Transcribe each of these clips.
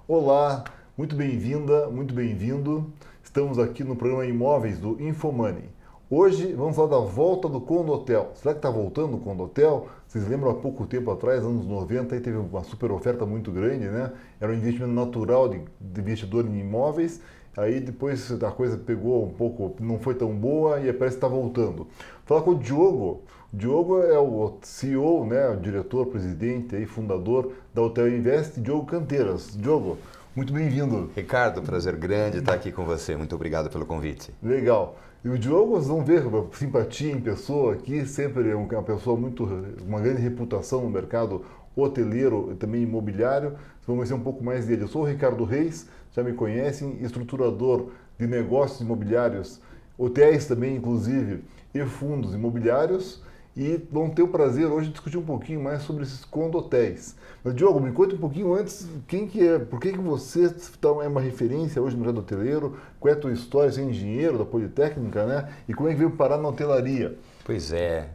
Olá, muito bem-vinda, muito bem-vindo. Estamos aqui no programa Imóveis do Infomoney. Hoje vamos falar da volta do Condotel. Será que está voltando o Condotel? Vocês lembram há pouco tempo atrás, anos 90, aí teve uma super oferta muito grande, né? Era um investimento natural de investidor em imóveis. Aí depois a coisa pegou um pouco, não foi tão boa e parece que está voltando. Falar com o Diogo. O Diogo é o CEO, né, o diretor, presidente e fundador da Hotel Invest, Diogo Canteiras. Diogo, muito bem-vindo. Ricardo, prazer grande estar aqui com você. Muito obrigado pelo convite. Legal. E o Diogo, vocês vão ver, simpatia em pessoa aqui, sempre é uma pessoa uma grande reputação no mercado hoteleiro e também imobiliário. Vocês vão conhecer um pouco mais dele. Eu sou o Ricardo Reis, já me conhecem, estruturador de negócios imobiliários, hotéis também, inclusive, e fundos imobiliários. E vamos ter o prazer hoje de discutir um pouquinho mais sobre esses condotéis. Mas, Diogo, me conta um pouquinho antes quem que é, por que você é uma referência hoje no mercado hoteleiro, qual é a tua história, você é engenheiro da Politécnica, né? E como é que veio parar na hotelaria? Pois é,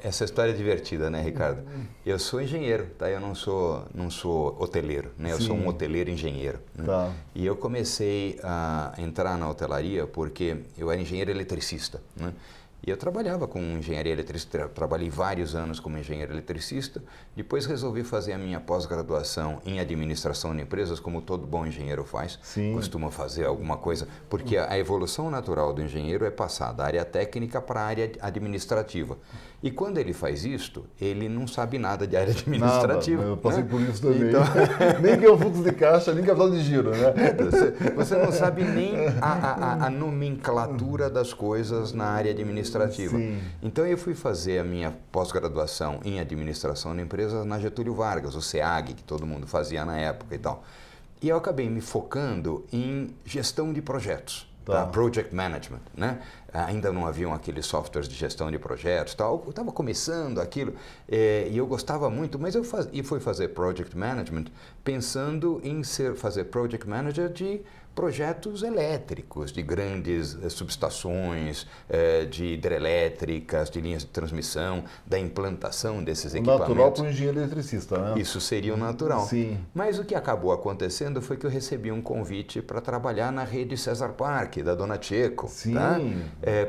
essa história é divertida, né, Ricardo? Eu sou engenheiro, tá? Eu não sou hoteleiro, né? Eu sou um hoteleiro engenheiro. Né? Tá. E eu comecei a entrar na hotelaria porque eu era engenheiro eletricista, né? E eu trabalhava com engenharia eletricista, trabalhei vários anos como engenheiro eletricista, depois resolvi fazer a minha pós-graduação em administração de empresas, como todo bom engenheiro faz, costuma fazer alguma coisa, porque a evolução natural do engenheiro é passar da área técnica para a área administrativa. E quando ele faz isto, ele não sabe nada de área administrativa. Nada, eu passei né? por isso também. Então... nem que é o fluxo de caixa, nem capital de giro, né? Você não sabe nem a nomenclatura das coisas na área administrativa. Sim. Então eu fui fazer a minha pós-graduação em administração de empresas na Getúlio Vargas, o SEAG, que todo mundo fazia na época e tal. E eu acabei me focando em gestão de projetos. Tá? Project Management, né? Ainda não haviam aqueles softwares de gestão de projetos, tal. Eu estava começando aquilo e eu gostava muito, mas fui fazer Project Management pensando em fazer Project Manager de projetos elétricos, de grandes subestações, de hidrelétricas, de linhas de transmissão, da implantação desses equipamentos. Natural para o engenheiro eletricista, né? Isso seria o natural. Sim. Mas o que acabou acontecendo foi que eu recebi um convite para trabalhar na rede Cesar Park, da Dona Tcheco, tá?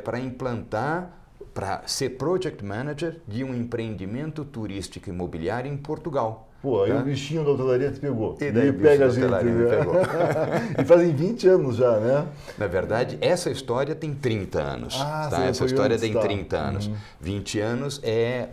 Para implantar, para ser Project Manager de um empreendimento turístico imobiliário em Portugal. Pô, aí o bichinho da hotelaria te pegou. E daí pega a gente. Me pegou. E fazem 20 anos já, né? Na verdade, essa história tem 30 anos. Tá? Essa história tem 30 anos. 20 anos é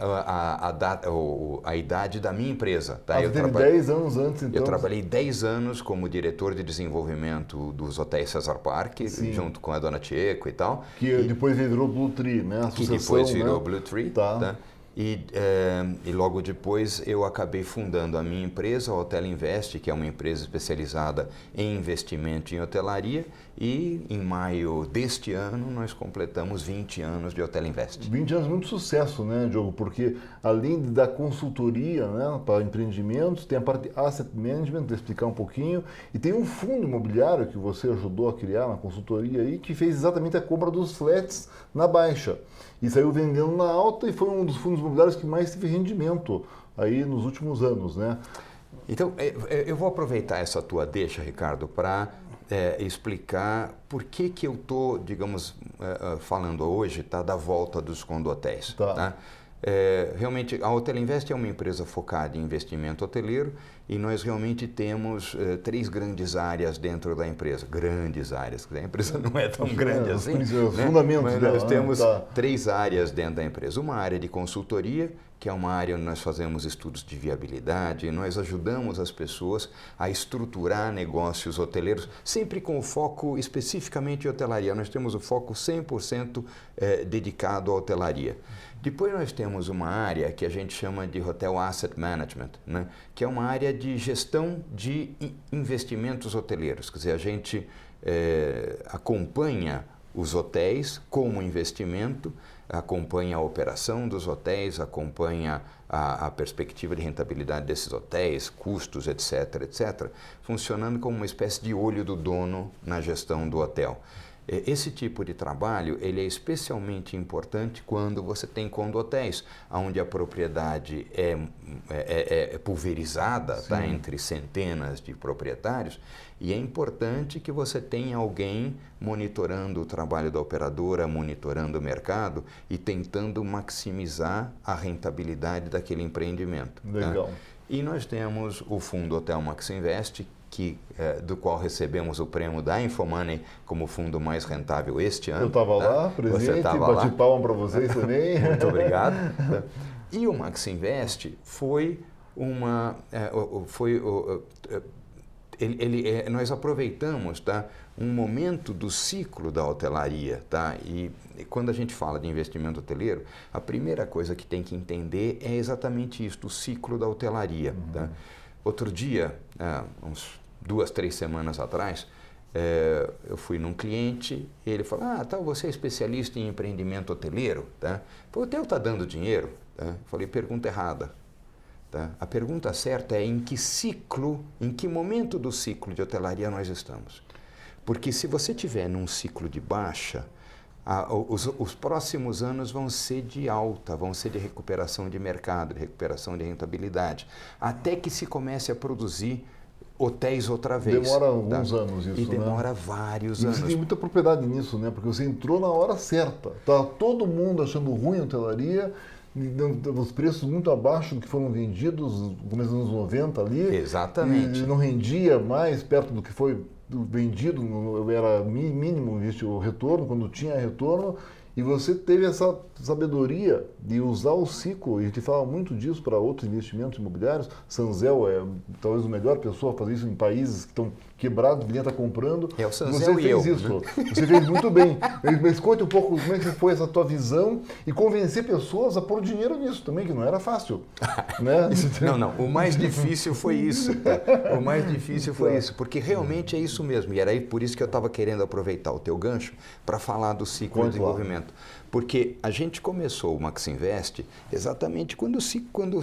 a idade da minha empresa. Tá? Eu teve 10 anos antes, então. Eu trabalhei 10 anos como diretor de desenvolvimento dos hotéis Cesar Park, junto com a Dona Tcheco e tal. Que depois virou Blue Tree, né? Que depois virou né? Blue Tree. Tá. Tá? E logo depois eu acabei fundando a minha empresa, a Hotel Invest, que é uma empresa especializada em investimento em hotelaria, e em maio deste ano nós completamos 20 anos de Hotel Invest. 20 anos de muito sucesso, né, Diogo? Porque além da consultoria, né, para empreendimentos, tem a parte de asset management, de explicar um pouquinho, e tem um fundo imobiliário que você ajudou a criar na consultoria aí, que fez exatamente a compra dos flats na baixa. E saiu vendendo na alta e foi um dos fundos imobiliários que mais teve rendimento aí nos últimos anos, né? Então, eu vou aproveitar essa tua deixa, Ricardo, para explicar por que eu estou, digamos, falando hoje da volta dos condotéis. Tá? Realmente, a Hotel Invest é uma empresa focada em investimento hoteleiro e nós realmente temos 3 grandes áreas dentro da empresa. Grandes áreas, a empresa não é tão grande assim. Né? Fundamentos Mas dela, nós temos né? 3 áreas dentro da empresa. Uma área de consultoria, que é uma área onde nós fazemos estudos de viabilidade, nós ajudamos as pessoas a estruturar negócios hoteleiros, sempre com o foco especificamente em hotelaria. Nós temos o foco 100% dedicado à hotelaria. Depois nós temos uma área que a gente chama de Hotel Asset Management, né? Que é uma área de gestão de investimentos hoteleiros. Quer dizer, a gente acompanha os hotéis como investimento, acompanha a operação dos hotéis, acompanha a perspectiva de rentabilidade desses hotéis, custos, etc., etc., funcionando como uma espécie de olho do dono na gestão do hotel. Esse tipo de trabalho ele é especialmente importante quando você tem condotéis, onde a propriedade é pulverizada, tá, entre centenas de proprietários, e é importante que você tenha alguém monitorando o trabalho da operadora, monitorando o mercado e tentando maximizar a rentabilidade daquele empreendimento. Legal. Tá? E nós temos o fundo Hotel Maxinvest, do qual recebemos o prêmio da Infomoney como o fundo mais rentável este ano. Eu estava lá, presente, bati palma para vocês também. Muito obrigado. E o Maxinvest foi nós aproveitamos, tá, um momento do ciclo da hotelaria, tá? E quando a gente fala de investimento hoteleiro, a primeira coisa que tem que entender é exatamente isso, o ciclo da hotelaria. Tá? Outro dia, uns 2, 3 semanas atrás, eu fui num cliente e ele falou, você é especialista em empreendimento hoteleiro? Tá? O hotel está dando dinheiro? Tá? Eu falei, pergunta errada. Tá? A pergunta certa é em que momento do ciclo de hotelaria nós estamos. Porque se você estiver num ciclo de baixa, os próximos anos vão ser de alta, vão ser de recuperação de mercado, de recuperação de rentabilidade, até que se comece a produzir hotéis outra vez. Demora alguns anos isso, e demora vários anos. Você tem muita propriedade nisso, né? Porque você entrou na hora certa. Tá todo mundo achando ruim a hotelaria, os preços muito abaixo do que foram vendidos no começo dos anos 90 ali. Exatamente. E não rendia mais perto do que foi vendido, era mínimo o retorno, quando tinha retorno, e você teve essa sabedoria de usar o ciclo, e a gente fala muito disso para outros investimentos imobiliários. Sanzel é talvez a melhor pessoa a fazer isso em países que estão quebrados, ninguém está comprando. É o Sanzel você fez isso, né? Você fez muito bem. Mas conte um pouco como é que foi essa tua visão e convencer pessoas a pôr dinheiro nisso também, que não era fácil. Né? Não, o mais difícil foi isso. Tá? O mais difícil foi isso, porque realmente é isso mesmo. E era aí por isso que eu estava querendo aproveitar o teu gancho para falar do ciclo de desenvolvimento. Porque a gente começou o Maxinvest exatamente quando o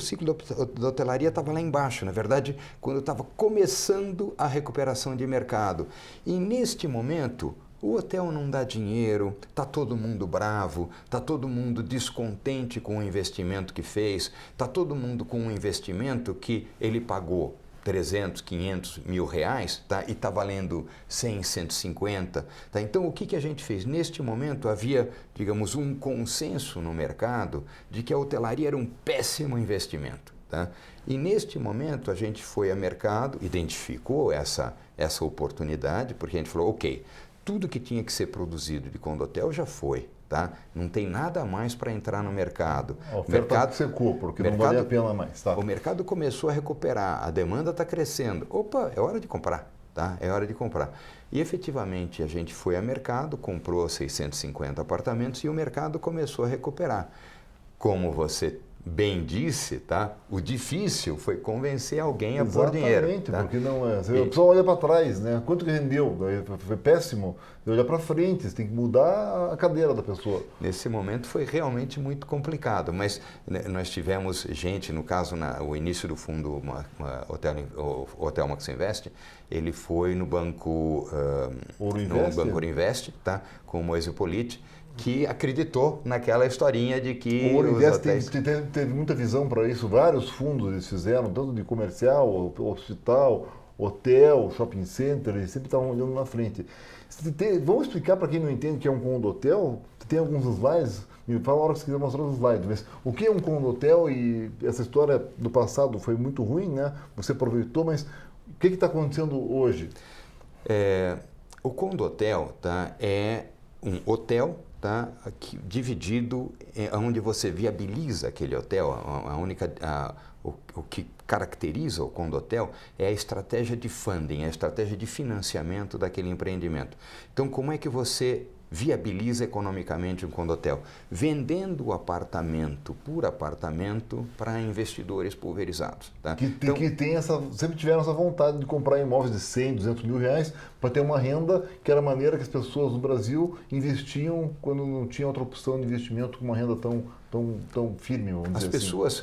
ciclo da hotelaria estava lá embaixo. Na verdade, quando estava começando a recuperação de mercado. E neste momento, o hotel não dá dinheiro, está todo mundo bravo, está todo mundo descontente com o investimento que fez, está todo mundo com um investimento que ele pagou 300, 500 mil reais, tá? E está valendo 100, 150. Tá? Então, o que a gente fez? Neste momento, havia, digamos, um consenso no mercado de que a hotelaria era um péssimo investimento. Tá? E neste momento, a gente foi a mercado, identificou essa oportunidade, porque a gente falou, ok, tudo que tinha que ser produzido de condotel já foi. Tá? Não tem nada mais para entrar no mercado. A oferta secou, porque não valia a pena mais. Tá? O mercado começou a recuperar, a demanda está crescendo. Opa, é hora de comprar. Tá? É hora de comprar. E efetivamente a gente foi a mercado, comprou 650 apartamentos e o mercado começou a recuperar. Como você bem disse, tá? O difícil foi convencer alguém a pôr dinheiro. Exatamente, tá? Porque não é. Você só olha para trás, né? Quanto que rendeu? Foi péssimo. Você olha para frente, você tem que mudar a cadeira da pessoa. Nesse momento foi realmente muito complicado, mas nós tivemos gente, no caso, o início do fundo Hotel Maxinvest, ele foi no Banco Ouro Invest, tá? Com o Moise Politi, que acreditou naquela historinha de que o Ouro Invest teve muita visão para isso, vários fundos eles fizeram, tanto de comercial, hospital, hotel, shopping center, eles sempre estavam olhando na frente. Vamos explicar para quem não entende o que é um condotel? Tem alguns slides, me fala a hora que você quiser mostrar os slides, mas o que é um condotel? E essa história do passado foi muito ruim, né? Você aproveitou, mas o que está acontecendo hoje? O condotel, tá, é um hotel, tá, dividido, onde você viabiliza aquele hotel. O que caracteriza o condotel é a estratégia de funding, a estratégia de financiamento daquele empreendimento. Então, como é que você viabiliza economicamente um condotel? Vendendo o apartamento por apartamento para investidores pulverizados. Tá? Sempre tiveram essa vontade de comprar imóveis de 100, 200 mil reais para ter uma renda que era a maneira que as pessoas no Brasil investiam quando não tinha outra opção de investimento com uma renda tão tão firme, vamos dizer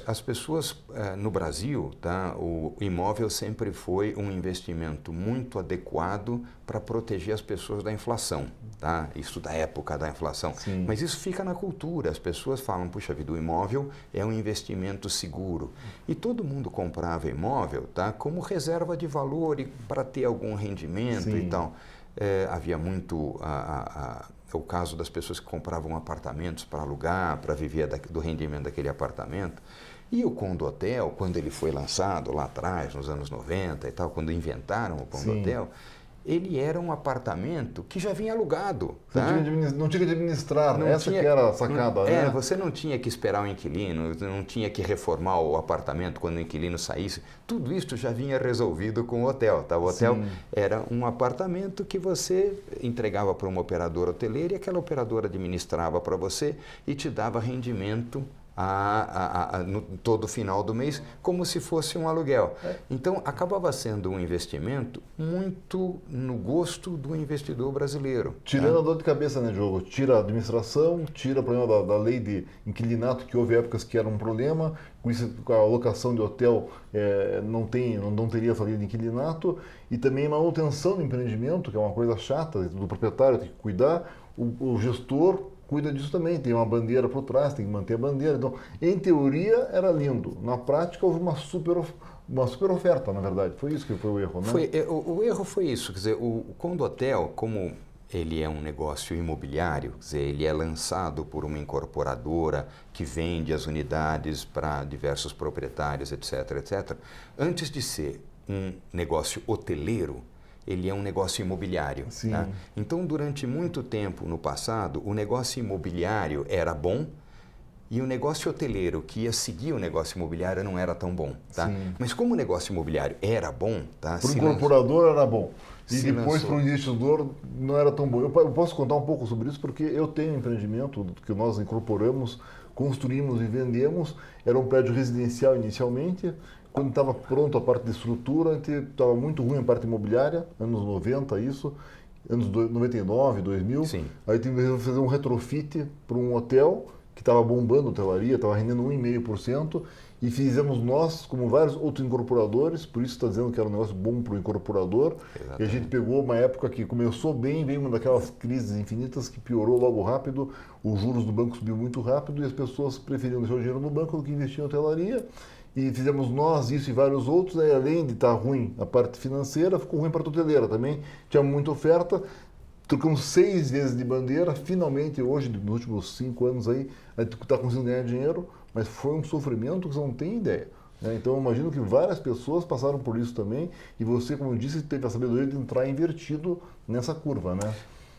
As pessoas no Brasil, tá, o imóvel sempre foi um investimento muito adequado para proteger as pessoas da inflação, tá? Isso da época da inflação. Sim. Mas isso fica na cultura. As pessoas falam, puxa vida, o imóvel é um investimento seguro. E todo mundo comprava imóvel, tá, como reserva de valor e para ter algum rendimento Sim. e tal. Havia muito o caso das pessoas que compravam apartamentos para alugar, para viver do rendimento daquele apartamento. E o Condotel, quando ele foi lançado lá atrás, nos anos 90 e tal, quando inventaram o Condotel, ele era um apartamento que já vinha alugado. Tá? Não tinha que administrar, essa que era a sacada, né? Você não tinha que esperar o inquilino, não tinha que reformar o apartamento quando o inquilino saísse. Tudo isso já vinha resolvido com o hotel. Tá? O hotel era um apartamento que você entregava para uma operadora hoteleira e aquela operadora administrava para você e te dava rendimento no todo final do mês, como se fosse um aluguel. Então, acabava sendo um investimento muito no gosto do investidor brasileiro. Tirando a dor de cabeça, né, Diogo? Tira a administração, tira o problema da lei de inquilinato, que houve épocas que era um problema, com isso a alocação de hotel não teria essa lei de inquilinato, e também a manutenção do empreendimento, que é uma coisa chata, do proprietário tem que cuidar, o gestor cuida disso também, tem uma bandeira por trás, tem que manter a bandeira. Então, em teoria, era lindo. Na prática, houve uma super oferta, na verdade. Foi isso que foi o erro, né? O erro foi isso. Quer dizer, o Condotel, como ele é um negócio imobiliário, quer dizer, ele é lançado por uma incorporadora que vende as unidades para diversos proprietários, etc., etc. Antes de ser um negócio hoteleiro, ele é um negócio imobiliário. Tá? Então, durante muito tempo no passado, o negócio imobiliário era bom e o negócio hoteleiro que ia seguir o negócio imobiliário não era tão bom. Tá? Mas como o negócio imobiliário era bom... Tá? Para o incorporador era bom. E depois para o investidor não era tão bom. Eu posso contar um pouco sobre isso porque eu tenho um empreendimento que nós incorporamos, construímos e vendemos. Era um prédio residencial inicialmente. Quando estava pronto a parte de estrutura, estava muito ruim a parte imobiliária, anos 90 isso, anos 99, 2000. Aí tivemos que fazer um retrofit para um hotel que estava bombando a hotelaria, estava rendendo 1,5%, e fizemos nós, como vários outros incorporadores, por isso está dizendo que era um negócio bom para o incorporador. Exatamente. E a gente pegou uma época que começou bem, veio uma daquelas crises infinitas que piorou logo rápido, os juros do banco subiu muito rápido e as pessoas preferiam deixar o dinheiro no banco do que investir em hotelaria. E fizemos nós isso e vários outros, aí, além de estar ruim a parte financeira, ficou ruim para a hoteleira também, tinha muita oferta, trocamos 6 vezes de bandeira, finalmente hoje, nos últimos 5 anos aí, a gente está conseguindo ganhar dinheiro, mas foi um sofrimento que você não tem ideia. Né? Então eu imagino que várias pessoas passaram por isso também, e você, como eu disse, teve a sabedoria de entrar invertido nessa curva, né?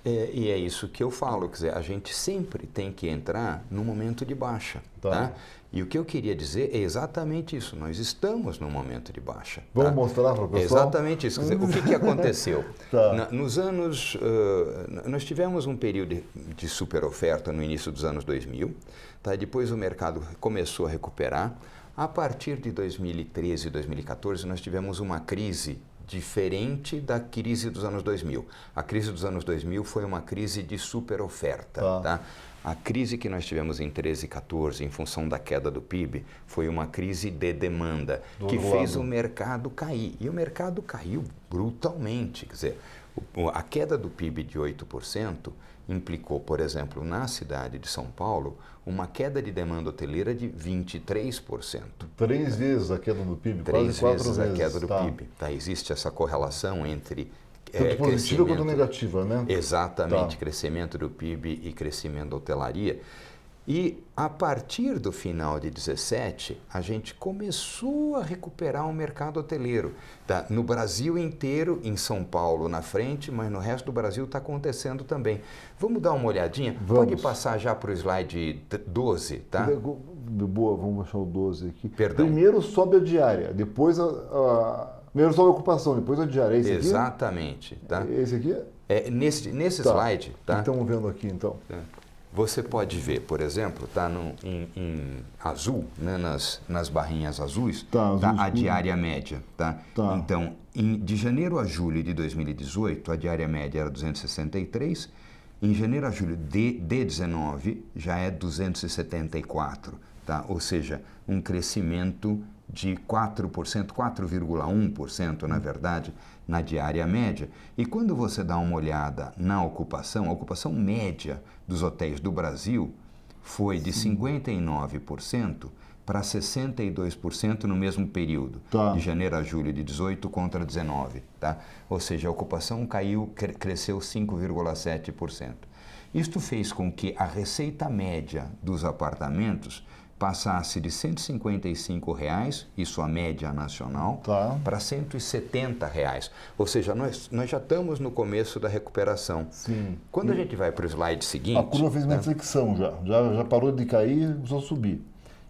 E é isso que eu falo, quer dizer, a gente sempre tem que entrar no momento de baixa, tá? E o que eu queria dizer é exatamente isso, nós estamos no momento de baixa. Vamos mostrar para o pessoal? Exatamente isso, quer dizer, o que aconteceu? Nos anos, nós tivemos um período de super oferta no início dos anos 2000, tá? Depois o mercado começou a recuperar. A partir de 2013 e 2014 nós tivemos uma crise diferente da crise dos anos 2000. A crise dos anos 2000 foi uma crise de super oferta. Tá? A crise que nós tivemos em 13 e 14, em função da queda do PIB, foi uma crise de demanda, que fez o mercado cair. E o mercado caiu brutalmente. Quer dizer, a queda do PIB de 8% implicou, por exemplo, na cidade de São Paulo, uma queda de demanda hoteleira de 23%. 3 vezes a queda do PIB, quase 4 vezes. A queda do tá. PIB. Tá, existe essa correlação entre tanto positiva quanto negativa, né? Exatamente, crescimento do PIB e crescimento da hotelaria. E a partir do final de 17, a gente começou a recuperar o mercado hoteleiro. Tá? No Brasil inteiro, em São Paulo na frente, mas no resto do Brasil está acontecendo também. Vamos dar uma olhadinha? Vamos. Pode passar já para o slide 12, tá? Boa, vamos achar o 12 aqui. Perdão. Primeiro sobe a diária, depois primeiro sobe a ocupação, depois a diária. É esse aqui? Exatamente. Tá? Esse aqui? Nesse slide, tá? Estamos vendo aqui, então. Você pode ver, por exemplo, tá em azul, né, nas barrinhas azuis, tá a diária média. Tá? Então, de janeiro a julho de 2018, a diária média era 263, Em janeiro a julho de 19 já é 274, tá? Ou seja, um crescimento de 4%, 4,1% na verdade, na diária média. E quando você dá uma olhada na ocupação, a ocupação média dos hotéis do Brasil foi de 59% para 62% no mesmo período, de janeiro a julho de 18 contra 19, tá? Ou seja, a ocupação caiu, cresceu 5,7%. Isto fez com que a receita média dos apartamentos passasse de R$ 155, isso a média nacional, para R$ 170. Ou seja, nós já estamos no começo da recuperação. Sim. Quando a gente vai para o slide seguinte... A curva fez uma inflexão já parou de cair, só subir.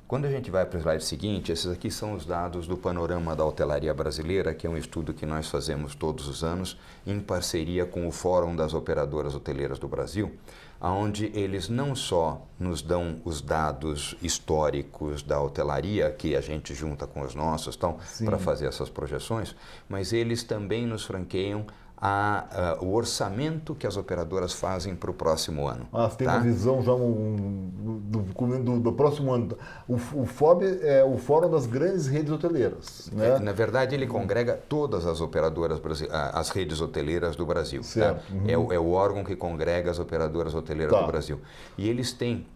Quando a gente vai para o slide seguinte, esses aqui são os dados do Panorama da Hotelaria Brasileira, que é um estudo que nós fazemos todos os anos em parceria com o Fórum das Operadoras Hoteleiras do Brasil, onde eles não só nos dão os dados históricos da hotelaria, que a gente junta com os nossos para fazer essas projeções, mas eles também nos franqueiam o orçamento que as operadoras fazem para o próximo ano. Você tem uma visão já do próximo ano. O FOB é o Fórum das Grandes Redes Hoteleiras. Né? Na verdade, ele congrega todas as operadoras, as redes hoteleiras do Brasil. Certo. Tá? É o órgão que congrega as operadoras hoteleiras do Brasil. E eles têm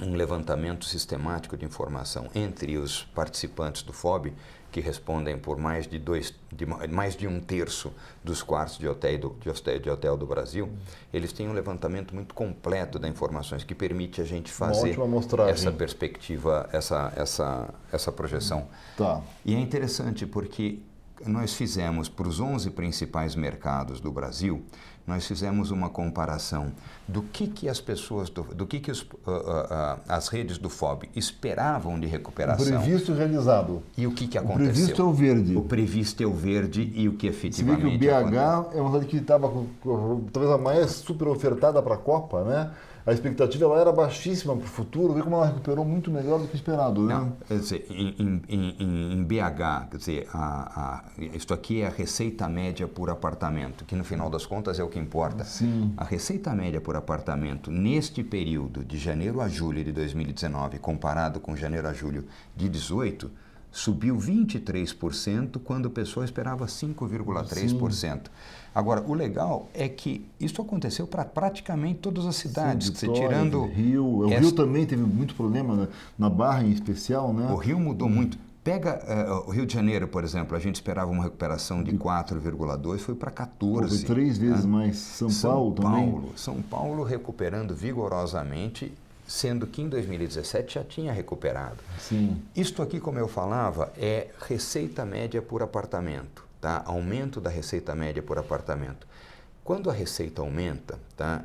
um levantamento sistemático de informação entre os participantes do FOB, que respondem por mais de 1/3 dos quartos de hotel do Brasil. Eles têm um levantamento muito completo das informações que permite a gente fazer essa perspectiva, essa projeção. E é interessante porque nós fizemos para os 11 principais mercados do Brasil, nós fizemos uma comparação do que as pessoas, as redes do FOB esperavam de recuperação. O previsto e realizado. E o que aconteceu. O previsto é o verde. O previsto é o verde e o que efetivamente aconteceu. Você vê que o BH é uma cidade que estava talvez a mais super ofertada para a Copa, né? A expectativa ela era baixíssima para o futuro, vê como ela recuperou muito melhor do que esperado. Né? Não, quer dizer, em BH, quer dizer, isto aqui é a receita média por apartamento, que no final das contas é o que importa. Sim. A receita média por apartamento neste período de janeiro a julho de 2019, comparado com janeiro a julho de 2018, subiu 23% quando o pessoal esperava 5,3%. Agora, o legal é que isso aconteceu para praticamente todas as cidades. Sim, tirando Rio. O Rio também teve muito problema, na Barra em especial, né? O Rio mudou muito. Pega o Rio de Janeiro, por exemplo, a gente esperava uma recuperação de 4,2%, foi para 14%. Foi 3 vezes mais. São Paulo também. São Paulo recuperando vigorosamente, sendo que em 2017 já tinha recuperado. Sim. Isto aqui, como eu falava, é receita média por apartamento, tá? Aumento da receita média por apartamento. Quando a receita aumenta, tá?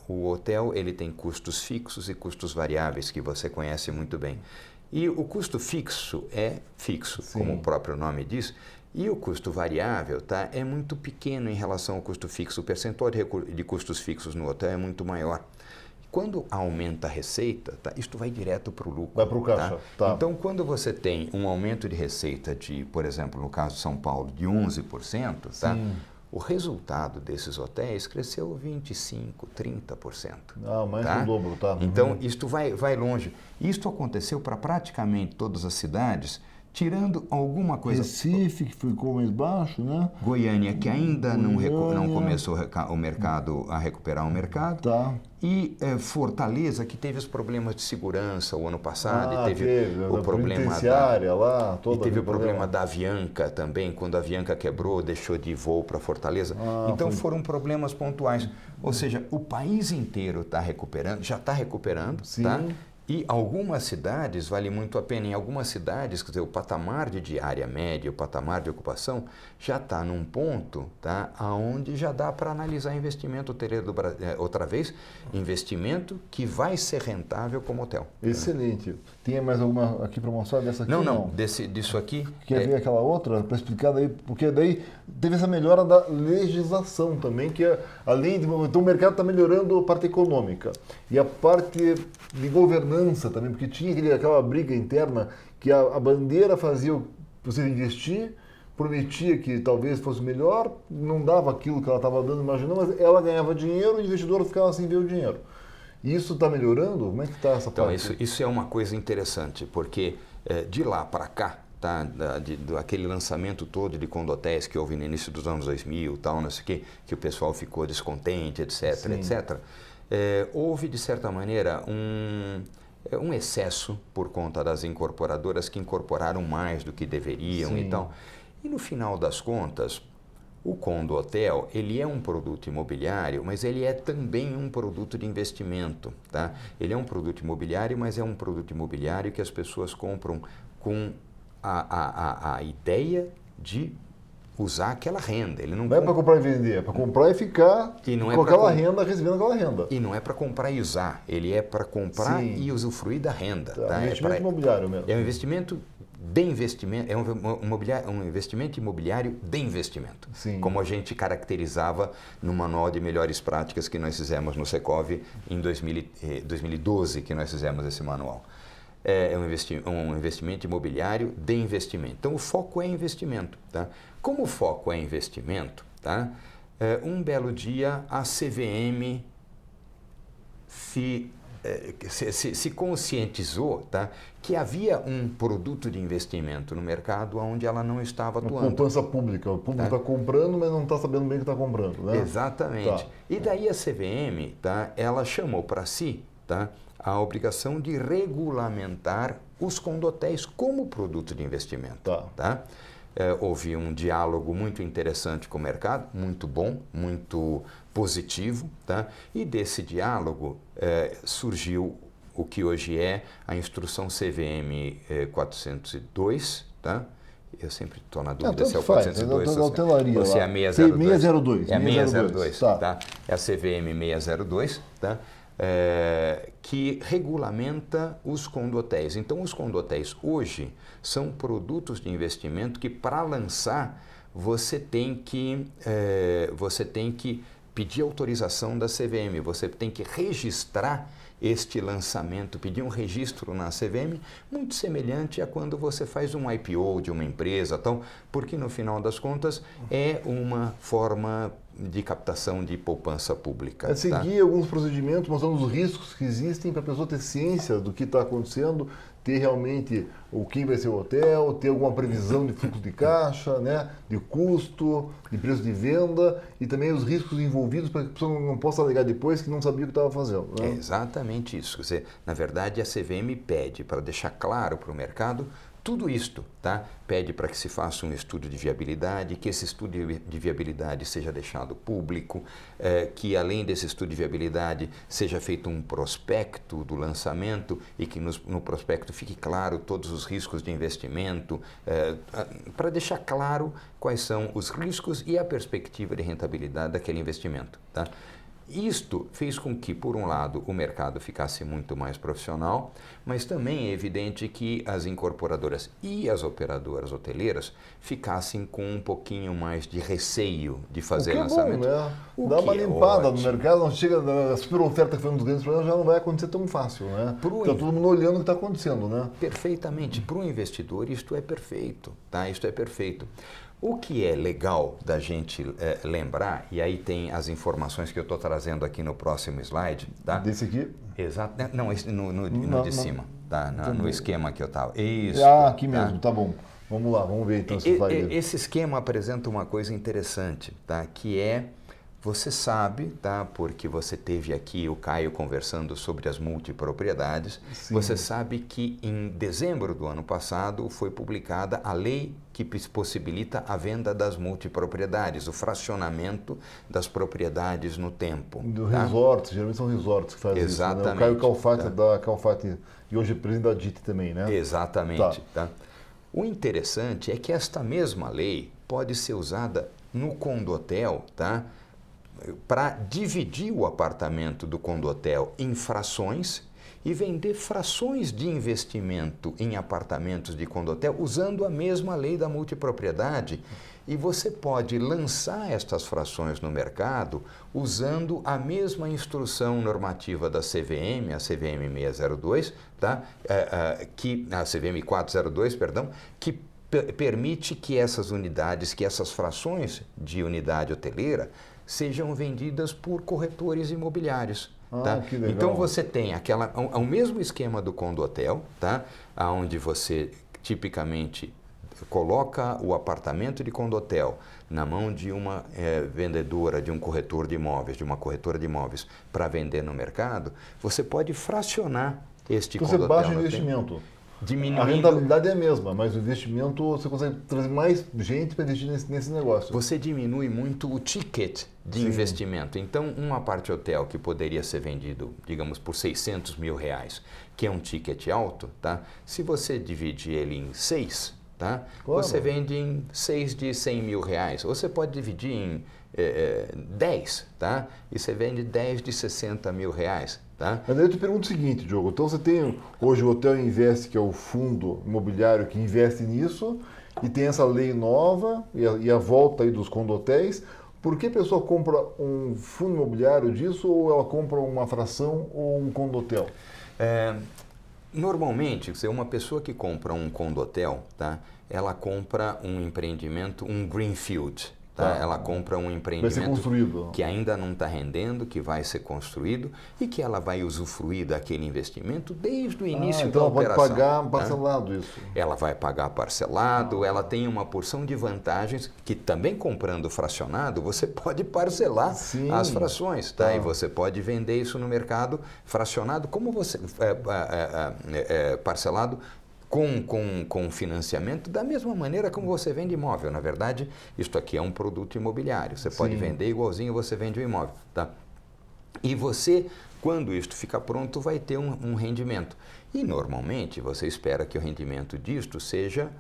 O hotel ele tem custos fixos e custos variáveis, que você conhece muito bem. E o custo fixo é fixo, como o próprio nome diz, e o custo variável, tá? É muito pequeno em relação ao custo fixo. O percentual de custos fixos no hotel é muito maior. Quando aumenta a receita, tá, isto vai direto para o lucro. Vai para o caixa. Tá? Então, quando você tem um aumento de receita de, por exemplo, no caso de São Paulo, de 11%, tá, o resultado desses hotéis cresceu 25%, 30%. Mais do dobro, tá? Então, isto vai longe. Isto aconteceu para praticamente todas as cidades, tirando alguma coisa... Recife, que ficou mais baixo, né? Goiânia, que ainda não começou o mercado a recuperar o mercado. Tá. E Fortaleza, que teve os problemas de segurança o ano passado, e teve o problema o problema da Avianca também, quando a Avianca quebrou, deixou de ir voo para Fortaleza. Então foram problemas pontuais. Ou seja, o país inteiro está recuperando, já está recuperando, tá? E algumas cidades, vale muito a pena, em algumas cidades, quer dizer, o patamar de diária média, o patamar de ocupação, já está num ponto, tá, onde já dá para analisar investimento hoteleiro do Brasil, outra vez, investimento que vai ser rentável como hotel. Excelente. Tem mais alguma aqui para mostrar dessa aqui? Não. Disso aqui... Quer ver aquela outra para explicar daí? Porque daí teve essa melhora da legislação também, que além de... Então o mercado está melhorando a parte econômica e a parte de governança também, porque tinha aquela briga interna que a bandeira fazia você investir, prometia que talvez fosse melhor, não dava aquilo que ela estava dando, imaginando, mas ela ganhava dinheiro e o investidor ficava sem ver o dinheiro. E isso está melhorando? Como é que está essa parte? Então, isso é uma coisa interessante, porque de lá para cá, tá, aquele lançamento todo de condotéis que houve no início dos anos 2000, tal, não sei o quê, que o pessoal ficou descontente, etc, Sim. etc. Houve, de certa maneira, um excesso por conta das incorporadoras que incorporaram mais do que deveriam. Sim. E tal. E no final das contas, o condo hotel, ele é um produto imobiliário, mas ele é também um produto de investimento, tá? Ele é um produto imobiliário, mas é um produto imobiliário que as pessoas compram com a ideia de usar aquela renda. Ele não é para comprar e vender, é para comprar e ficar com aquela renda, recebendo aquela renda. E não é para comprar e usar, ele é para comprar e usufruir da renda. Tá? É um investimento imobiliário mesmo. É um investimento de investimento, é um investimento imobiliário de investimento. Sim. Como a gente caracterizava no Manual de Melhores Práticas que nós fizemos no Secov em 2012, que nós fizemos esse manual. É um investimento imobiliário de investimento. Então, o foco é investimento. Tá? Como o foco é investimento, tá? Um belo dia a CVM se conscientizou, tá, que havia um produto de investimento no mercado onde ela não estava atuando. Uma poupança pública. O público está comprando, mas não está sabendo bem o que está comprando. Né? Exatamente. Tá. E daí a CVM, tá, ela chamou para si, tá, a obrigação de regulamentar os condotéis como produto de investimento. Tá. Tá? Houve um diálogo muito interessante com o mercado, muito bom, muito positivo, tá? E desse diálogo surgiu o que hoje é a instrução CVM 402, tá? Eu sempre estou na dúvida se é o 402 ou se é a 602. 602. É a 602, tá? É a CVM 602, tá? Que regulamenta os condotéis. Então, os condotéis hoje são produtos de investimento que, para lançar, você tem que pedir autorização da CVM, você tem que registrar este lançamento, pedir um registro na CVM, muito semelhante a quando você faz um IPO de uma empresa, porque no final das contas é uma forma de captação de poupança pública. É seguir alguns procedimentos, mostrando os riscos que existem para a pessoa ter ciência do que está acontecendo, ter realmente quem vai ser o hotel, ter alguma previsão de fluxo de caixa, né, de custo, de preço de venda e também os riscos envolvidos para que a pessoa não possa alegar depois que não sabia o que estava fazendo. Né? É exatamente isso. Quer dizer, na verdade, a CVM pede para deixar claro para o mercado tudo isto, tá? Pede para que se faça um estudo de viabilidade, que esse estudo de viabilidade seja deixado público, que além desse estudo de viabilidade seja feito um prospecto do lançamento e que no prospecto fique claro todos os riscos de investimento, para deixar claro quais são os riscos e a perspectiva de rentabilidade daquele investimento, tá? Isto fez com que, por um lado, o mercado ficasse muito mais profissional, mas também é evidente que as incorporadoras e as operadoras hoteleiras ficassem com um pouquinho mais de receio de fazer lançamento. Bom, né? Dá uma limpada no mercado, não chega, a super oferta que foi um dos grandes problemas já não vai acontecer tão fácil, né? Está todo mundo olhando o que está acontecendo, né? Perfeitamente. Para o investidor isto é perfeito, tá? Isto é perfeito. O que é legal da gente lembrar, e aí tem as informações que eu estou trazendo aqui no próximo slide, tá? Desse aqui? Exato. Não, esse no de cima, tá? No esquema que eu estava. Isso. Aqui mesmo, tá bom. Vamos lá, vamos ver então esse slide. Esse esquema apresenta uma coisa interessante, tá? Que é, você sabe, tá? Porque você teve aqui o Caio conversando sobre as multipropriedades. Sim. Você sabe que em dezembro do ano passado foi publicada a lei que possibilita a venda das multipropriedades, o fracionamento das propriedades no tempo. Do tá? resorts, geralmente são resorts que fazem isso. Né? O Caio Calfati, da Calfati, e hoje é presidente da DIT também, né? Exatamente. Tá. O interessante é que esta mesma lei pode ser usada no condotel, tá? Para dividir o apartamento do condotel em frações e vender frações de investimento em apartamentos de condotel usando a mesma lei da multipropriedade. E você pode lançar estas frações no mercado usando a mesma instrução normativa da CVM, a CVM 602, tá? A CVM 402, perdão, que permite que essas unidades, que essas frações de unidade hoteleira sejam vendidas por corretores imobiliários. Tá? Que legal. Então você tem o mesmo esquema do condotel, tá? Onde você tipicamente coloca o apartamento de condotel na mão de uma vendedora, de um corretor de imóveis, de uma corretora de imóveis para vender no mercado, você pode fracionar este então condotel. Você baixa o investimento. Diminuindo... A rentabilidade é a mesma, mas o investimento você consegue trazer mais gente para investir nesse negócio. Você diminui muito o ticket de investimento. Então, um apart hotel que poderia ser vendido, digamos, por 600 mil reais, que é um ticket alto, tá? Se você dividir ele em 6, tá? Claro. Você vende em 6 de 100 mil reais. Ou você pode dividir em 10, tá? E você vende 10 de 60 mil reais. Tá? Mas aí eu te pergunto o seguinte, Diogo, então você tem hoje o Hotel Invest, que é o fundo imobiliário que investe nisso, e tem essa lei nova e a volta aí dos condotéis. Por que a pessoa compra um fundo imobiliário disso, ou ela compra uma fração ou um condotel? Normalmente, uma pessoa que compra um condotel, tá? Ela compra um empreendimento, um greenfield. Tá? Ela compra um empreendimento que ainda não está rendendo, que vai ser construído e que ela vai usufruir daquele investimento desde o início da operação. Então ela pode pagar parcelado isso. Ela vai pagar parcelado, ela tem uma porção de vantagens que também comprando fracionado, você pode parcelar as frações, tá? E você pode vender isso no mercado fracionado, como você parcelado com financiamento, da mesma maneira como você vende imóvel. Na verdade, isto aqui é um produto imobiliário. Você pode vender igualzinho você vende um imóvel. Tá? E você, quando isto ficar pronto, vai ter um rendimento. E, normalmente, você espera que o rendimento disto seja,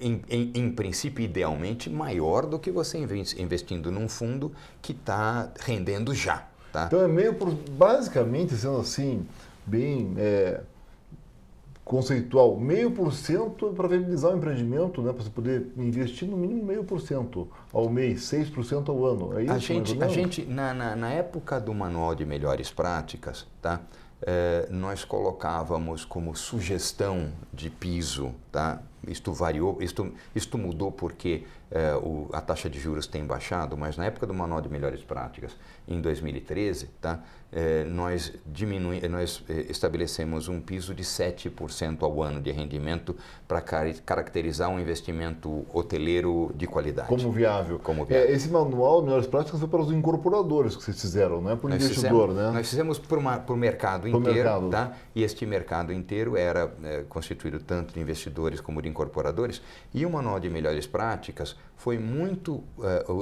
em princípio, idealmente, maior do que você investindo num fundo que está rendendo já. Tá? Então, basicamente, sendo assim, bem... conceitual, 0,5% para viabilizar o empreendimento, né, para você poder investir no mínimo 0,5% ao mês, 6% ao ano. É isso? A gente na época do Manual de Melhores Práticas, tá, nós colocávamos como sugestão de piso, tá? Isto variou, isto mudou porque a taxa de juros tem baixado, mas na época do Manual de Melhores Práticas, em 2013, tá, nós estabelecemos um piso de 7% ao ano de rendimento para caracterizar um investimento hoteleiro de qualidade. Como viável. Esse Manual de Melhores Práticas foi para os incorporadores que vocês fizeram, não é para o investidor, né? Nós fizemos para o mercado inteiro, tá? E este mercado inteiro era constituído tanto de investidores como de incorporadores, e o Manual de Melhores Práticas foi muito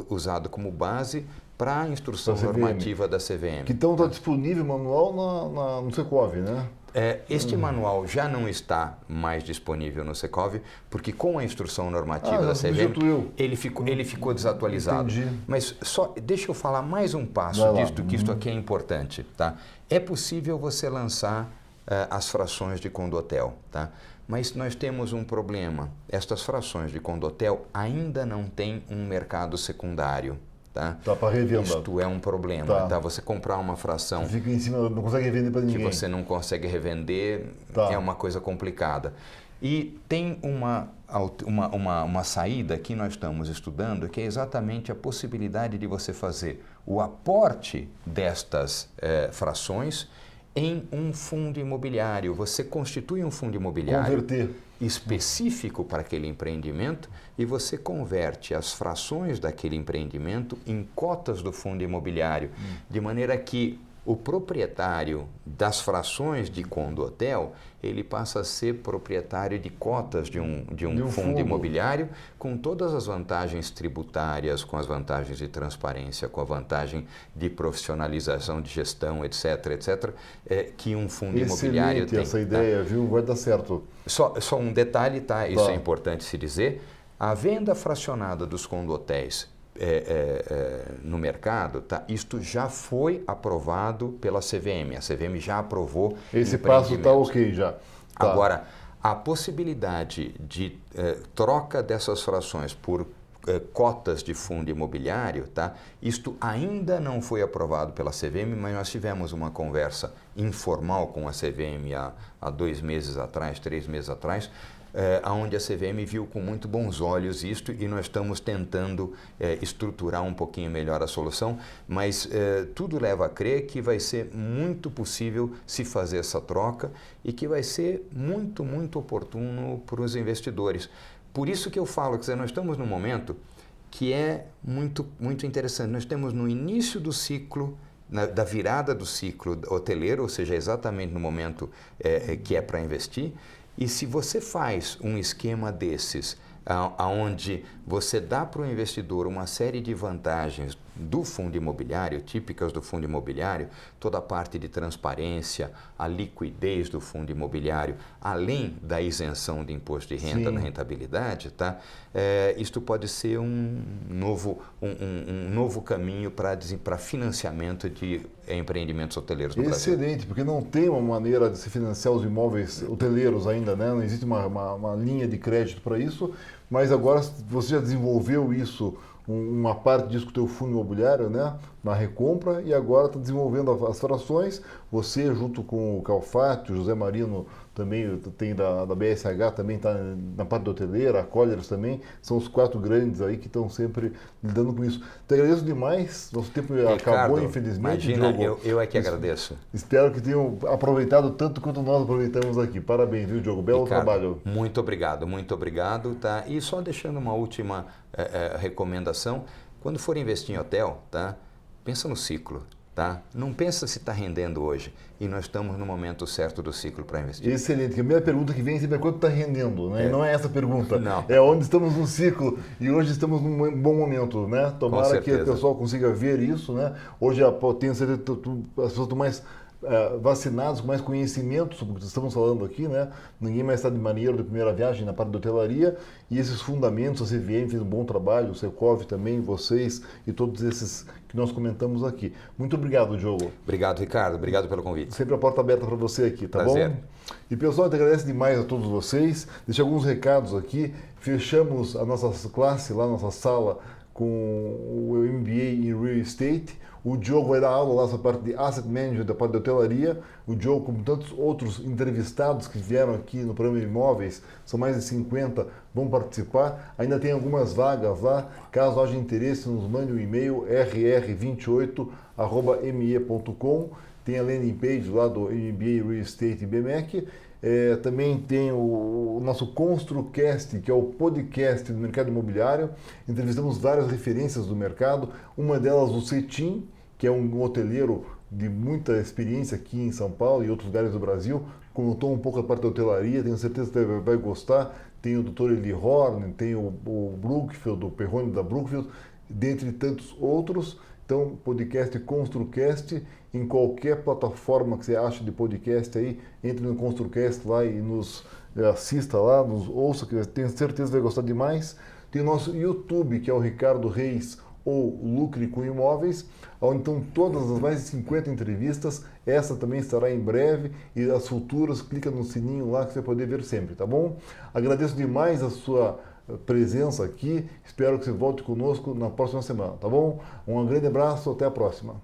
usado como base para a instrução normativa da CVM. Que então está disponível o manual no Secov, né? Este manual já não está mais disponível no Secov, porque com a instrução normativa da CVM, ele ficou desatualizado. Entendi. Mas só deixa eu falar mais um passo disto, que isto aqui é importante. Tá? É possível você lançar as frações de condotel, tá? Mas nós temos um problema. Estas frações de condotel ainda não têm um mercado secundário. Tá? Para revenda. Isto é um problema. Tá? Você comprar uma fração... Fica em cima, não consegue revender para ninguém. Que você não consegue revender, é uma coisa complicada. E tem uma saída que nós estamos estudando, que é exatamente a possibilidade de você fazer o aporte destas frações em um fundo imobiliário. Você constitui um fundo imobiliário específico para aquele empreendimento e você converte as frações daquele empreendimento em cotas do fundo imobiliário, de maneira que o proprietário das frações de condotel, ele passa a ser proprietário de cotas de um fundo imobiliário, com todas as vantagens tributárias, com as vantagens de transparência, com a vantagem de profissionalização de gestão, etc., etc., que um fundo imobiliário tem. Essa ideia, viu? Vai dar certo. Só um detalhe, tá? Isso é importante se dizer. A venda fracionada dos condotéis no mercado, tá? Isto já foi aprovado pela CVM. A CVM já aprovou. Esse passo está ok já. Tá. Agora, a possibilidade de troca dessas frações por cotas de fundo imobiliário, tá? Isto ainda não foi aprovado pela CVM, mas nós tivemos uma conversa informal com a CVM há 2 meses atrás, 3 meses atrás, onde a CVM viu com muito bons olhos isto e nós estamos tentando estruturar um pouquinho melhor a solução, mas tudo leva a crer que vai ser muito possível se fazer essa troca e que vai ser muito, muito oportuno para os investidores. Por isso que eu falo, quer dizer, nós estamos num momento que é muito, muito interessante. Nós estamos no início do ciclo, da virada do ciclo hoteleiro, ou seja, exatamente no momento que é para investir. E se você faz um esquema desses, onde você dá para o investidor uma série de vantagens do fundo imobiliário, típicas do fundo imobiliário, toda a parte de transparência, a liquidez do fundo imobiliário, além da isenção de imposto de renda na rentabilidade, tá? Isto pode ser um novo caminho para financiamento de empreendimentos hoteleiros no Brasil. Excelente, porque não tem uma maneira de se financiar os imóveis hoteleiros ainda, né? Não existe uma linha de crédito para isso, mas agora você já desenvolveu isso, uma parte disso com o teu fundo imobiliário, né, na recompra, e agora está desenvolvendo as frações. Você, junto com o Calfati, o José Marino também tem da BSH, também está na parte da hoteleira, a Colliers também, são os 4 grandes aí que estão sempre lidando com isso. Te agradeço demais, nosso tempo acabou, infelizmente. Imagina, Diogo, eu é que agradeço. Espero que tenham aproveitado tanto quanto nós aproveitamos aqui. Parabéns, viu, Diogo? Belo Ricardo, trabalho. muito obrigado, tá? E só deixando uma última recomendação, quando for investir em hotel, tá? Pensa no ciclo, tá? Não pensa se está rendendo hoje, e nós estamos no momento certo do ciclo para investir. Excelente, a minha pergunta que vem sempre é quanto está rendendo, né? E não é essa a pergunta, não. É onde estamos no ciclo, e hoje estamos num bom momento, né? Tomara que o pessoal consiga ver isso, né? Hoje tenho certeza que as pessoas estão mais vacinados, com mais conhecimento sobre o que estamos falando aqui, né? Ninguém mais está de marinheiro de primeira viagem na parte da hotelaria, e esses fundamentos, a CVM fez um bom trabalho, o Secov também, vocês e todos esses que nós comentamos aqui. Muito obrigado, Diogo. Obrigado, Ricardo. Obrigado pelo convite. Sempre a porta aberta para você aqui, tá Prazer. bom? E pessoal, eu te agradeço demais a todos vocês. Deixei alguns recados aqui. Fechamos a nossa classe lá, nossa sala, com o MBA em Real Estate. O Diogo vai dar aula lá essa parte de Asset Management, da parte de hotelaria. O Diogo, como tantos outros entrevistados que vieram aqui no programa de imóveis, são mais de 50, vão participar. Ainda tem algumas vagas lá. Caso haja interesse, nos mande um e-mail, rr28@me.com. Tem a landing page lá do MBA Real Estate BMEC. Também tem o nosso ConstruCast, que é o podcast do mercado imobiliário. Entrevistamos várias referências do mercado, uma delas o Cetim, que é um hoteleiro de muita experiência aqui em São Paulo e outros lugares do Brasil, contou um pouco a parte da hotelaria, tenho certeza que você vai gostar. Tem o Dr. Eli Horn, tem o Brookfield, o Perrone da Brookfield, dentre tantos outros. Então, podcast ConstruCast, em qualquer plataforma que você ache de podcast aí, entre no ConstruCast lá e nos assista lá, nos ouça, que eu tenho certeza que vai gostar demais. Tem o nosso YouTube, que é o Ricardo Reis ou Lucre com Imóveis, onde estão todas as mais de 50 entrevistas. Essa também estará em breve, e as futuras, clica no sininho lá que você vai poder ver sempre, tá bom? Agradeço demais a sua presença aqui, espero que você volte conosco na próxima semana, tá bom? Um grande abraço, até a próxima.